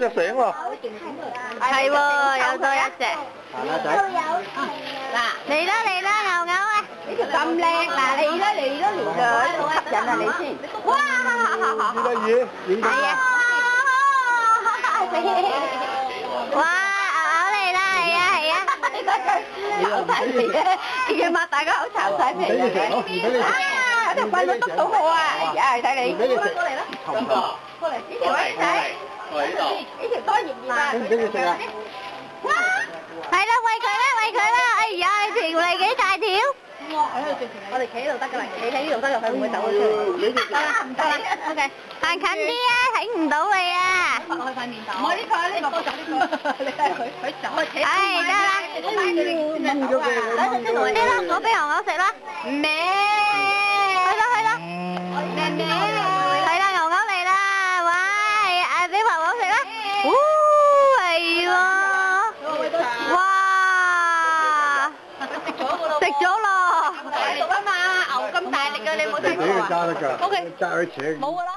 隻醒喎。係喎，有多一隻。行啦仔。嗱，嚟啦嚟啦，牛牛啊！呢條咁靚，嗱嚟啦嚟啦嚟啦，好吸引啊你先。哇！幾得意？影緊啊！哇！牛牛嚟啦，係啊係啊！咬晒皮嘅，要擘大個口巢晒皮嘅。唔俾你食。啊！條棍都篤到我啊！呀，睇你。唔俾你食。過嚟啦！過嚟，呢條位仔。過嚟呢度。呢條多葉葉啊！唔俾你食啊！哇！係啦，餵佢啦，餵佢啦！哎呀，條脷幾大條？我哋企喺度得㗎啦，企喺呢度得㗎，佢唔會走咗出嚟。得啦，唔得啦 ，OK， 行近啲啊，睇唔到你啊！發落去塊面度。唔係呢個，呢個就呢個，你睇佢走啊，企。唉，得啦。掹咗佢。得啦，我俾牛牛食啦。咩？去啦去啦。咩咩？係啦，牛牛嚟啦，喂，俾牛牛食啦。係喎。哇！食咗咯！大力啊嘛，牛咁大力㗎，你冇睇過啊？俾佢揸得㗎。O K，揸佢扯。冇㗎啦。